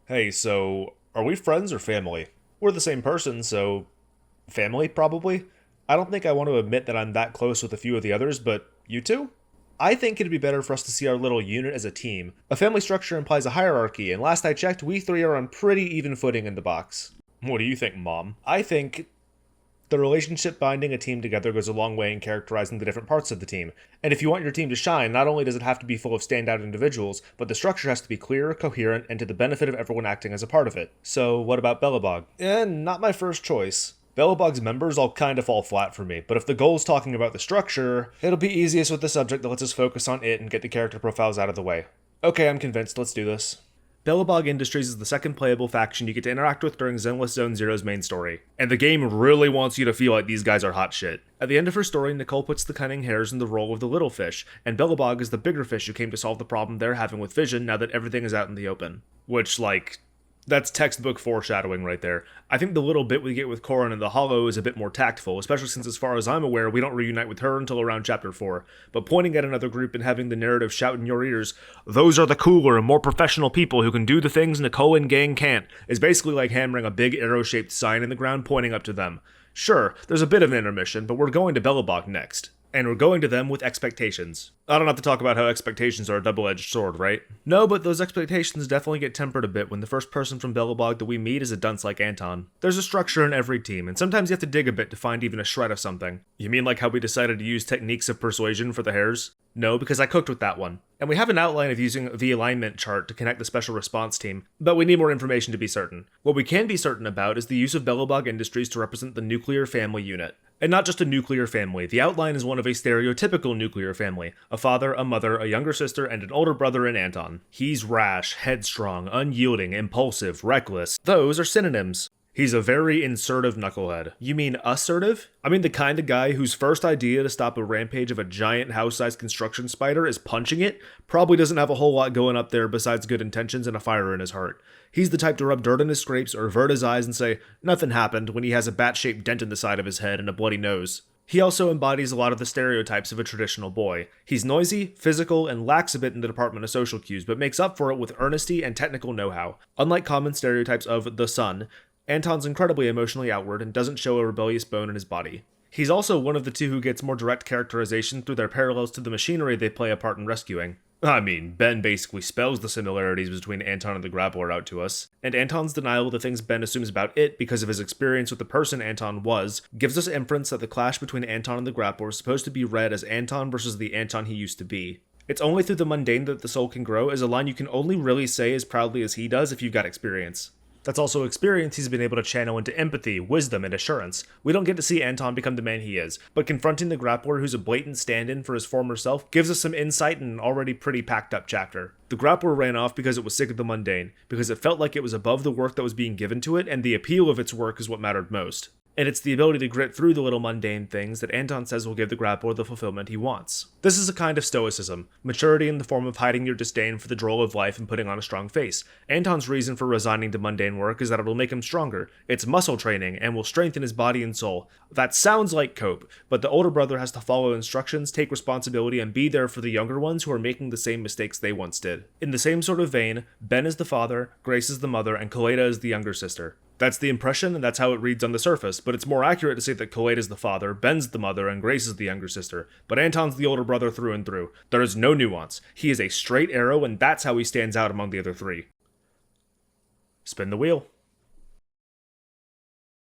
Hey, so are we friends or family? We're the same person, so family, probably? I don't think I want to admit that I'm that close with a few of the others, but you two? I think it'd be better for us to see our little unit as a team. A family structure implies a hierarchy, and last I checked, we three are on pretty even footing in the box. What do you think, Mom? I think the relationship binding a team together goes a long way in characterizing the different parts of the team. And if you want your team to shine, not only does it have to be full of standout individuals, but the structure has to be clear, coherent, and to the benefit of everyone acting as a part of it. So, what about Belobog? Not my first choice. Belobog's members all kind of fall flat for me, but if the goal is talking about the structure, it'll be easiest with the subject that lets us focus on it and get the character profiles out of the way. Okay, I'm convinced, let's do this. Belobog Industries is the second playable faction you get to interact with during Zenless Zone Zero's main story, and the game really wants you to feel like these guys are hot shit. At the end of her story, Nicole puts the cunning hares in the role of the little fish, and Belobog is the bigger fish who came to solve the problem they're having with vision now that everything is out in the open. Which, that's textbook foreshadowing right there. I think the little bit we get with Corin in the Hollow is a bit more tactful, especially since as far as I'm aware, we don't reunite with her until around chapter 4. But pointing at another group and having the narrative shout in your ears, "Those are the cooler and more professional people who can do the things Nicole and gang can't," is basically like hammering a big arrow-shaped sign in the ground pointing up to them. Sure, there's a bit of an intermission, but we're going to Belobog next. And we're going to them with expectations. I don't have to talk about how expectations are a double-edged sword, right? No, but those expectations definitely get tempered a bit when the first person from Belobog that we meet is a dunce like Anton. There's a structure in every team, and sometimes you have to dig a bit to find even a shred of something. You mean like how we decided to use techniques of persuasion for the hares? No, because I cooked with that one. And we have an outline of using the alignment chart to connect the special response team, but we need more information to be certain. What we can be certain about is the use of Belobog Industries to represent the nuclear family unit. And not just a nuclear family, the outline is one of a stereotypical nuclear family. A father, a mother, a younger sister, and an older brother in Anton. He's rash, headstrong, unyielding, impulsive, reckless. Those are synonyms. He's a very insertive knucklehead. You mean assertive? I mean the kind of guy whose first idea to stop a rampage of a giant house-sized construction spider is punching it, probably doesn't have a whole lot going up there besides good intentions and a fire in his heart. He's the type to rub dirt in his scrapes or avert his eyes and say, "Nothing happened," when he has a bat-shaped dent in the side of his head and a bloody nose. He also embodies a lot of the stereotypes of a traditional boy. He's noisy, physical, and lacks a bit in the department of social cues, but makes up for it with earnesty and technical know-how. Unlike common stereotypes of the son, Anton's incredibly emotionally outward and doesn't show a rebellious bone in his body. He's also one of the two who gets more direct characterization through their parallels to the machinery they play a part in rescuing. I mean, Ben basically spells the similarities between Anton and the Grappler out to us, and Anton's denial of the things Ben assumes about it because of his experience with the person Anton was, gives us inference that the clash between Anton and the Grappler is supposed to be read as Anton versus the Anton he used to be. It's only through the mundane that the soul can grow is a line you can only really say as proudly as he does if you've got experience. That's also experience he's been able to channel into empathy, wisdom, and assurance. We don't get to see Anton become the man he is, but confronting the Grappler who's a blatant stand-in for his former self gives us some insight in an already pretty packed up chapter. The Grappler ran off because it was sick of the mundane, because it felt like it was above the work that was being given to it, and the appeal of its work is what mattered most. And it's the ability to grit through the little mundane things that Anton says will give the Grappler the fulfillment he wants. This is a kind of stoicism, maturity in the form of hiding your disdain for the droll of life and putting on a strong face. Anton's reason for resigning to mundane work is that it'll make him stronger. It's muscle training and will strengthen his body and soul. That sounds like cope, but the older brother has to follow instructions, take responsibility, and be there for the younger ones who are making the same mistakes they once did. In the same sort of vein, Ben is the father, Grace is the mother, and Koleda is the younger sister. That's the impression, and that's how it reads on the surface, but it's more accurate to say that Koleda is the father, Ben's the mother, and Grace is the younger sister. But Anton's the older brother through and through. There is no nuance. He is a straight arrow, and that's how he stands out among the other three. Spin the wheel.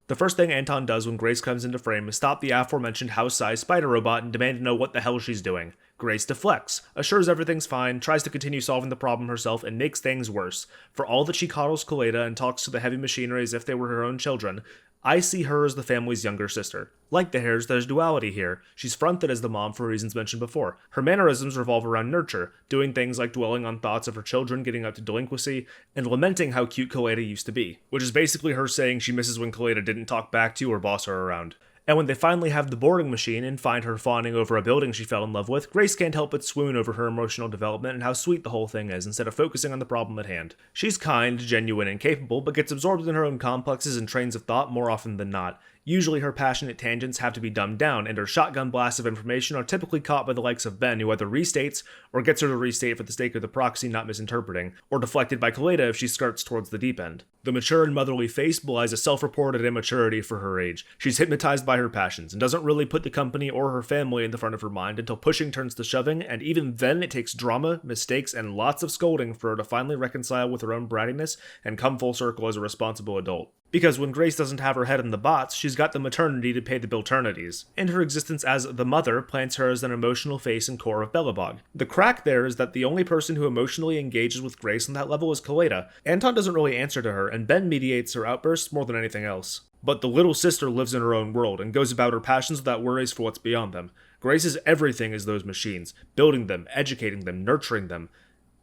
The first thing Anton does when Grace comes into frame is stop the aforementioned house-sized spider robot and demand to know what the hell she's doing. Grace deflects, assures everything's fine, tries to continue solving the problem herself, and makes things worse. For all that she coddles Koleda and talks to the heavy machinery as if they were her own children, I see her as the family's younger sister. Like the hares, there's duality here. She's fronted as the mom for reasons mentioned before. Her mannerisms revolve around nurture, doing things like dwelling on thoughts of her children getting up to delinquency, and lamenting how cute Koleda used to be, which is basically her saying she misses when Koleda didn't talk back to or boss her around. And when they finally have the boarding machine and find her fawning over a building she fell in love with, Grace can't help but swoon over her emotional development and how sweet the whole thing is instead of focusing on the problem at hand. She's kind, genuine, and capable, but gets absorbed in her own complexes and trains of thought more often than not. Usually her passionate tangents have to be dumbed down, and her shotgun blasts of information are typically caught by the likes of Ben, who either restates or gets her to restate for the sake of the proxy not misinterpreting, or deflected by Koleda if she skirts towards the deep end. The mature and motherly face belies a self-reported immaturity for her age. She's hypnotized by her passions, and doesn't really put the company or her family in the front of her mind until pushing turns to shoving, and even then it takes drama, mistakes, and lots of scolding for her to finally reconcile with her own brattiness and come full circle as a responsible adult. Because when Grace doesn't have her head in the bots, she's got the maternity to pay the bilternities, and her existence as the mother plants her as an emotional face and core of Belobog. The crack there is that the only person who emotionally engages with Grace on that level is Koleda. Anton doesn't really answer to her, and Ben mediates her outbursts more than anything else. But the little sister lives in her own world, and goes about her passions without worries for what's beyond them. Grace's everything is those machines, building them, educating them, nurturing them.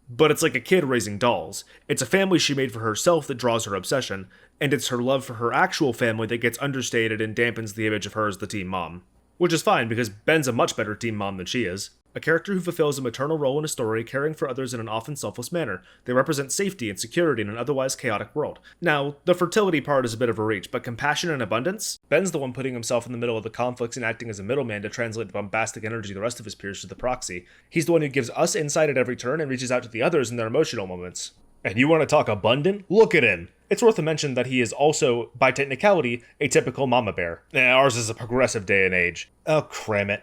But it's like a kid raising dolls. It's a family she made for herself that draws her obsession, and it's her love for her actual family that gets understated and dampens the image of her as the teen mom. Which is fine, because Ben's a much better teen mom than she is. A character who fulfills a maternal role in a story, caring for others in an often selfless manner. They represent safety and security in an otherwise chaotic world. Now, the fertility part is a bit of a reach, but compassion and abundance? Ben's the one putting himself in the middle of the conflicts and acting as a middleman to translate the bombastic energy of the rest of his peers to the proxy. He's the one who gives us insight at every turn and reaches out to the others in their emotional moments. And you want to talk abundant? Look at him! It's worth a mention that he is also, by technicality, a typical mama bear. Ours is a progressive day and age. Oh, cram it.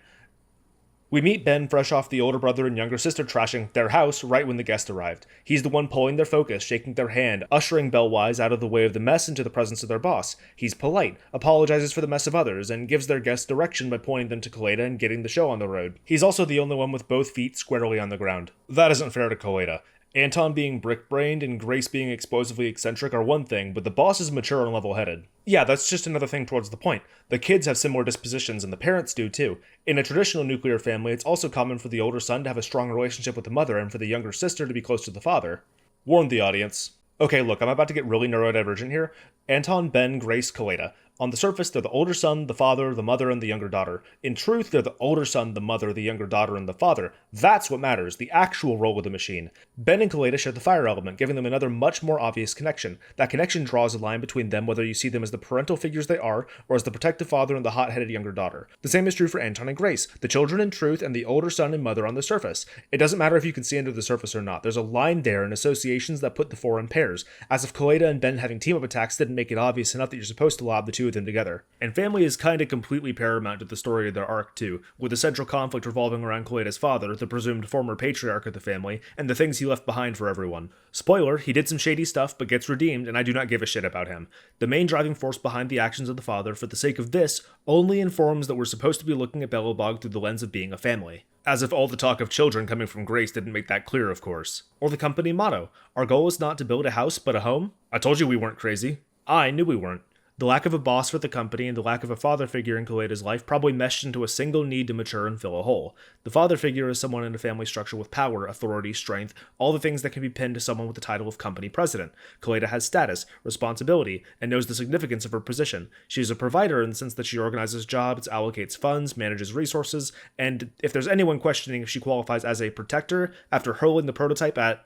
We meet Ben fresh off the older brother and younger sister trashing their house right when the guest arrived. He's the one pulling their focus, shaking their hand, ushering Bellwise out of the way of the mess into the presence of their boss. He's polite, apologizes for the mess of others, and gives their guests direction by pointing them to Koleda and getting the show on the road. He's also the only one with both feet squarely on the ground. That isn't fair to Koleda. Anton being brick-brained and Grace being explosively eccentric are one thing, but the boss is mature and level-headed. Yeah, that's just another thing towards the point. The kids have similar dispositions, and the parents do too. In a traditional nuclear family, it's also common for the older son to have a strong relationship with the mother and for the younger sister to be close to the father. Warn the audience. Okay, look, I'm about to get really neurodivergent here. Anton, Ben, Grace, Koleda. On the surface, they're the older son, the father, the mother, and the younger daughter. In truth, they're the older son, the mother, the younger daughter, and the father. That's what matters, the actual role of the machine. Ben and Koleda share the fire element, giving them another much more obvious connection. That connection draws a line between them whether you see them as the parental figures they are, or as the protective father and the hot-headed younger daughter. The same is true for Anton and Grace, the children in truth and the older son and mother on the surface. It doesn't matter if you can see under the surface or not, there's a line there and associations that put the four in pairs, as if Koleda and Ben having team-up attacks didn't make it obvious enough that you're supposed to lob the two of them together. And family is kinda completely paramount to the story of their arc too, with the central conflict revolving around Koleda's father, the presumed former patriarch of the family, and the things he left behind for everyone. Spoiler, he did some shady stuff but gets redeemed, and I do not give a shit about him. The main driving force behind the actions of the father, for the sake of this, only informs that we're supposed to be looking at Belobog through the lens of being a family. As if all the talk of children coming from Grace didn't make that clear, of course. Or the company motto, our goal is not to build a house but a home? I told you we weren't crazy. I knew we weren't. The lack of a boss for the company and the lack of a father figure in Koleda's life probably meshed into a single need to mature and fill a hole. The father figure is someone in a family structure with power, authority, strength, all the things that can be pinned to someone with the title of company president. Koleda has status, responsibility, and knows the significance of her position. She is a provider in the sense that she organizes jobs, allocates funds, manages resources, and if there's anyone questioning if she qualifies as a protector after hurling the prototype at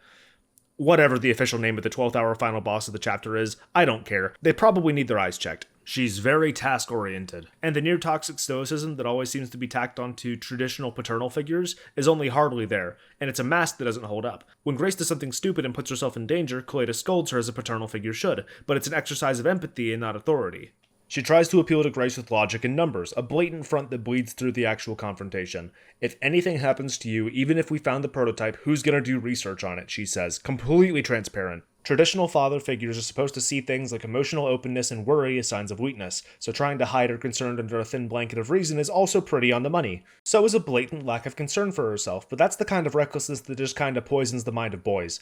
whatever the official name of the 12th hour final boss of the chapter is, I don't care. They probably need their eyes checked. She's very task-oriented, and the near-toxic stoicism that always seems to be tacked onto traditional paternal figures is only hardly there, and it's a mask that doesn't hold up. When Grace does something stupid and puts herself in danger, Koleda scolds her as a paternal figure should, but it's an exercise of empathy and not authority. She tries to appeal to Grace with logic and numbers, a blatant front that bleeds through the actual confrontation. If anything happens to you, even if we found the prototype, who's gonna do research on it, she says, completely transparent. Traditional father figures are supposed to see things like emotional openness and worry as signs of weakness, so trying to hide her concern under a thin blanket of reason is also pretty on the money. So is a blatant lack of concern for herself, but that's the kind of recklessness that just kinda poisons the mind of boys.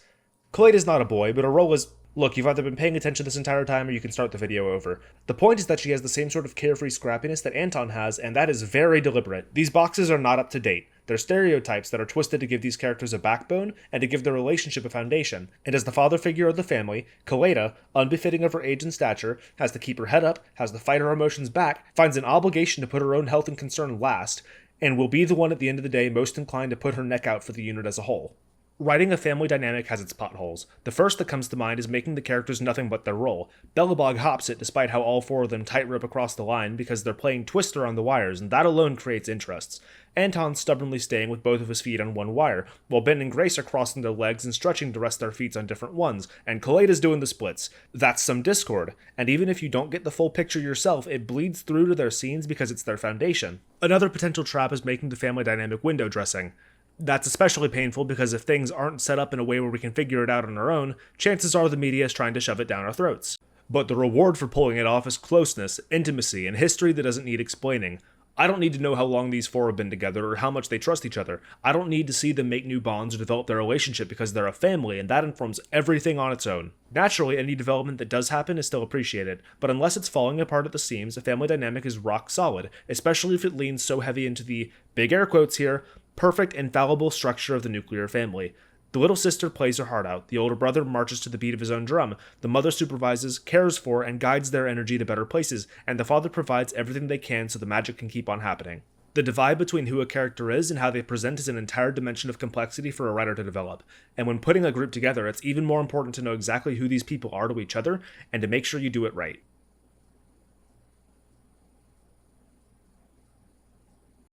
Koleda's not a boy, but her role is... Look, you've either been paying attention this entire time or you can start the video over. The point is that she has the same sort of carefree scrappiness that Anton has, and that is very deliberate. These boxes are not up to date. They're stereotypes that are twisted to give these characters a backbone and to give their relationship a foundation. And as the father figure of the family, Koleda, unbefitting of her age and stature, has to keep her head up, has to fight her emotions back, finds an obligation to put her own health and concern last, and will be the one at the end of the day most inclined to put her neck out for the unit as a whole. Writing a family dynamic has its potholes. The first that comes to mind is making the characters nothing but their role. Belobog hops it despite how all four of them tightrope across the line because they're playing Twister on the wires, and that alone creates interests. Anton's stubbornly staying with both of his feet on one wire, while Ben and Grace are crossing their legs and stretching to rest their feet on different ones, and Koleda's doing the splits. That's some discord, and even if you don't get the full picture yourself, it bleeds through to their scenes because it's their foundation. Another potential trap is making the family dynamic window dressing. That's especially painful because if things aren't set up in a way where we can figure it out on our own, chances are the media is trying to shove it down our throats. But the reward for pulling it off is closeness, intimacy, and history that doesn't need explaining. I don't need to know how long these four have been together or how much they trust each other. I don't need to see them make new bonds or develop their relationship because they're a family, and that informs everything on its own. Naturally, any development that does happen is still appreciated, but unless it's falling apart at the seams, a family dynamic is rock solid, especially if it leans so heavy into the, big air quotes here, perfect, infallible structure of the nuclear family. The little sister plays her heart out, the older brother marches to the beat of his own drum, the mother supervises, cares for, and guides their energy to better places, and the father provides everything they can so the magic can keep on happening. The divide between who a character is and how they present is an entire dimension of complexity for a writer to develop, and when putting a group together, it's even more important to know exactly who these people are to each other, and to make sure you do it right.